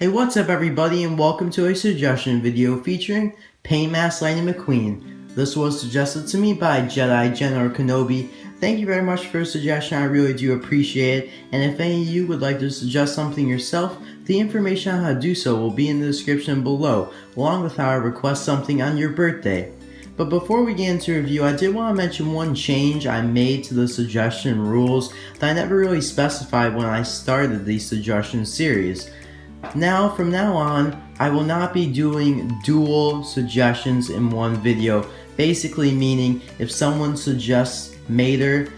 Hey, what's up everybody, and welcome to a suggestion video featuring Mask Lightning McQueen. This was suggested to me by JediGeneralKenobi. Thank you very much for the suggestion, I really do appreciate it. And if any of you would like to suggest something yourself, the information on how to do so will be in the description below, along with how I request something on your birthday. But before we get into review, I did want to mention one change I made to the suggestion rules that I never really specified when I started the suggestion series. Now, from now on, I will not be doing dual suggestions in one video. Basically meaning, if someone suggests Mater,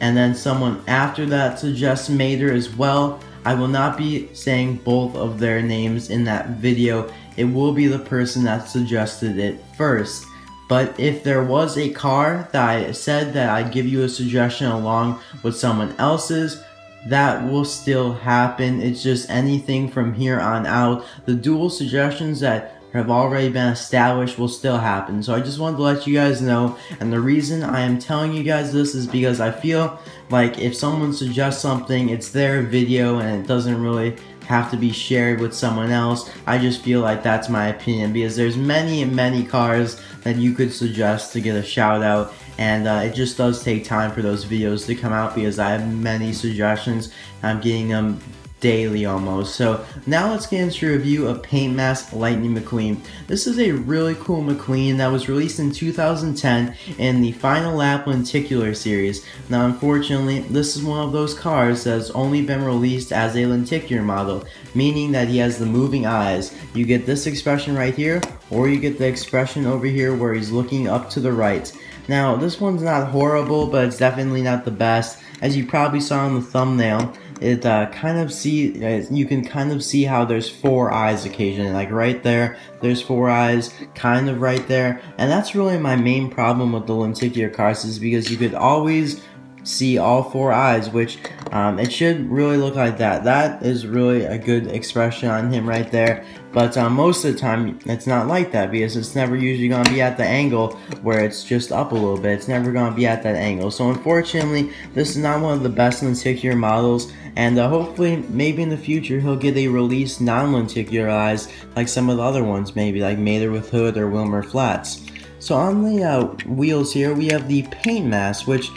and then someone after that suggests Mater as well, I will not be saying both of their names in that video. It will be the person that suggested it first. But if there was a car that I said that I'd give you a suggestion along with someone else's, that will still happen. It's just anything from here on out. The dual suggestions that have already been established will still happen. So I just wanted to let you guys know, and the reason I am telling you guys this is because I feel like if someone suggests something, it's their video and it doesn't really have to be shared with someone else. I just feel like that's my opinion, because there's many cars that you could suggest to get a shout out, and it just does take time for those videos to come out because I have many suggestions. I'm getting them daily almost. So now let's get into a review of Mask Lightning McQueen. This is a really cool McQueen that was released in 2010 in the Final Lap Lenticular series. Now unfortunately, this is one of those cars that has only been released as a lenticular model, meaning that he has the moving eyes. You get this expression right here, or you get the expression over here where he's looking up to the right. Now this one's not horrible, but it's definitely not the best. As you probably saw in the thumbnail, you can kind of see how there's four eyes occasionally, like right there, there's four eyes, kind of right there, and that's really my main problem with the lenticular cars, is because you could always see all four eyes, which it should really look like that. That is really a good expression on him right there, but most of the time it's not like that, because it's never usually going to be at the angle where it's just up a little bit. It's never going to be at that angle. So unfortunately, this is not one of the best lenticular models, and hopefully maybe in the future he'll get a release non-lenticular eyes like some of the other ones, maybe like Mater with hood or Wilmer flats. So on the wheels here, we have the paint mask, which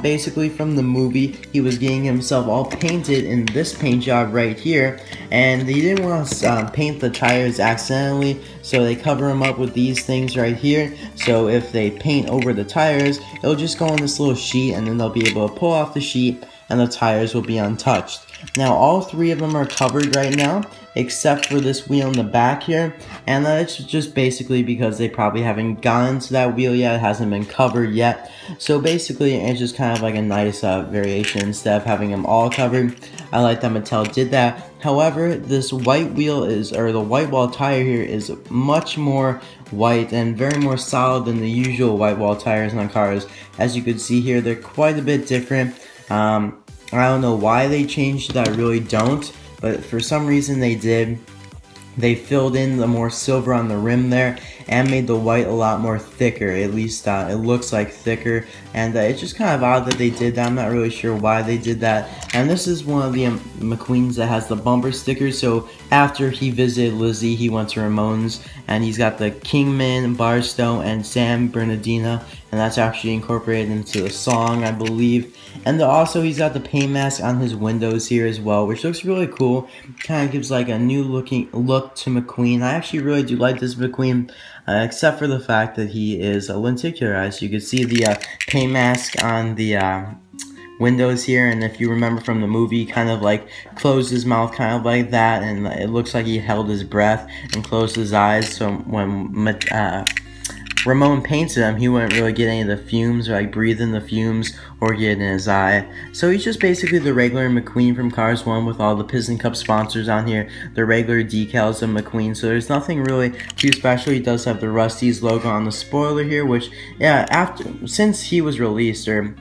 basically from the movie, he was getting himself all painted in this paint job right here, and they didn't want to paint the tires accidentally, so they cover them up with these things right here. So if they paint over the tires, it'll just go on this little sheet, and then they'll be able to pull off the sheet, and the tires will be untouched. Now all three of them are covered right now, except for this wheel in the back here, and it's just basically because they probably haven't gotten to that wheel yet. It hasn't been covered yet, so basically it's just kind of like a nice variation. Instead of having them all covered, I like that Mattel did that. However, this white wheel or the white wall tire here is much more white and very more solid than the usual white wall tires on cars. As you can see here, they're quite a bit different. I don't know why they changed it, I really don't, but for some reason they did. They filled in the more silver on the rim there and made the white a lot more thicker. At least it looks like thicker, and it's just kind of odd that they did that. I'm not really sure why they did that. And this is one of the McQueens that has the bumper stickers. So after he visited Lizzie, he went to Ramone's, and he's got the Kingman, Barstow, and San Bernardino, and that's actually incorporated into the song, I believe. And also he's got the paint mask on his windows here as well, which looks really cool. Kind of gives like a new looking look to McQueen. I actually really do like this McQueen, except for the fact that he is a lenticular. As you can see the paint mask on the windows here, and if you remember from the movie, he kind of like closed his mouth kind of like that, and it looks like he held his breath and closed his eyes, so when Ramone painted him, he wouldn't really get any of the fumes, or like breathe in the fumes, or get in his eye. So he's just basically the regular McQueen from Cars 1 with all the Piston Cup sponsors on here, the regular decals of McQueen, so there's nothing really too special. He does have the Rust-Eze logo on the spoiler here, which, yeah, since he was released, or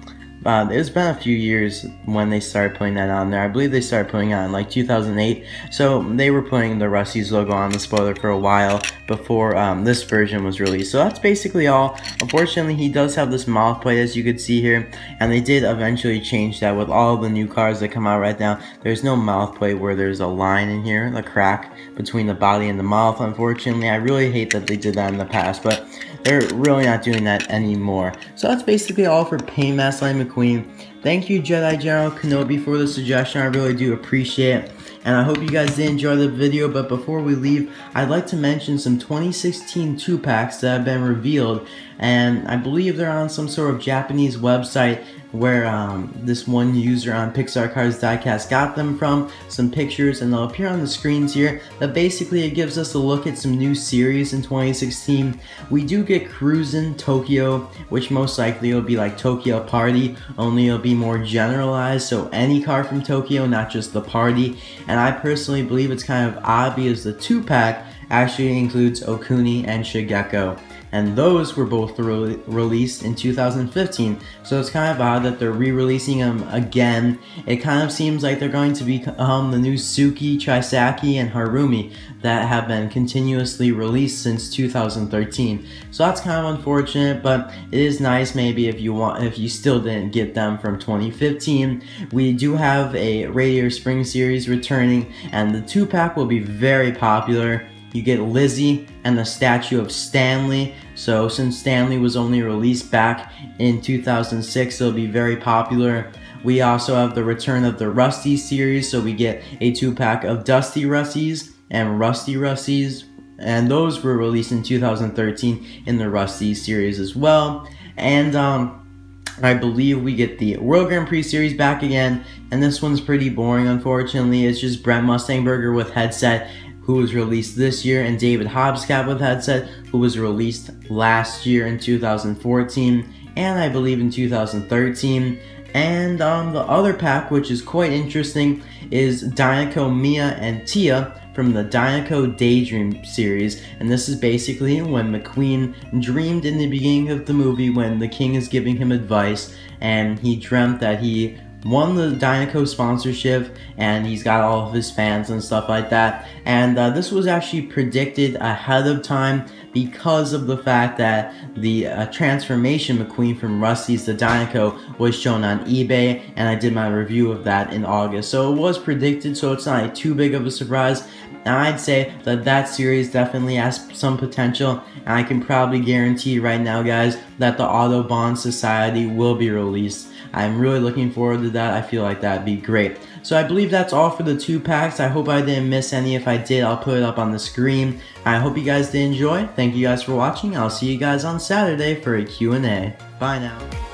it's been a few years when they started putting that on there. I believe they started putting it on like 2008. So they were putting the Rust-Eze logo on the spoiler for a while before this version was released. So that's basically all. Unfortunately, he does have this mouth plate, as you could see here, and they did eventually change that with all the new cars that come out right now. There's no mouth plate where there's a line in here, a crack between the body and the mouth. Unfortunately, I really hate that they did that in the past, but they're really not doing that anymore. So that's basically all for Paint Mask Lightning McQueen. Thank you, JediGeneralKenobi, for the suggestion. I really do appreciate it. And I hope you guys did enjoy the video, but before we leave, I'd like to mention some 2016 2-packs that have been revealed, and I believe they're on some sort of Japanese website where this one user on Pixar Cars Diecast got them from, some pictures, and they'll appear on the screens here. But basically it gives us a look at some new series in 2016. We do get Cruisin' Tokyo, which most likely will be like Tokyo Party, only it'll be more generalized, so any car from Tokyo, not just the party. And I personally believe it's kind of odd because the 2-pack actually includes Okuni and Shigeko, and those were both released in 2015, so it's kind of odd that they're re-releasing them again. It kind of seems like they're going to become the new Suki, Chisaki, and Harumi that have been continuously released since 2013. So that's kind of unfortunate, but it is nice maybe if you still didn't get them from 2015. We do have a Radiator Springs series returning, and the 2-pack will be very popular. You get Lizzie and the statue of Stanley. So since Stanley was only released back in 2006, it'll be very popular. We also have the return of the Rust-Eze series. So we get a 2-pack of Dusty Rust-Eze and Rusty Rust-Eze, and those were released in 2013 in the Rust-Eze series as well. And I believe we get the World Grand Prix series back again, and this one's pretty boring, unfortunately. It's just Brent Mustangburger with headset, who was released this year, and David Hobbscat with headset, who was released last year in 2014, and I believe in 2013. And the other pack, which is quite interesting, is Dinoco Mia and Tia from the Dinoco Daydream series, and this is basically when McQueen dreamed in the beginning of the movie when the king is giving him advice, and he dreamt that he won the Dinoco sponsorship, and he's got all of his fans and stuff like that. And this was actually predicted ahead of time because of the fact that the transformation McQueen from Rust-Eze to Dinoco was shown on eBay, and I did my review of that in August. So it was predicted, so it's not like too big of a surprise. And I'd say that that series definitely has some potential, and I can probably guarantee right now, guys, that the Autobahn Society will be released. I'm really looking forward to that. I feel like that'd be great. So I believe that's all for the 2-packs. I hope I didn't miss any. If I did, I'll put it up on the screen. I hope you guys did enjoy. Thank you guys for watching. I'll see you guys on Saturday for a Q&A. Bye now.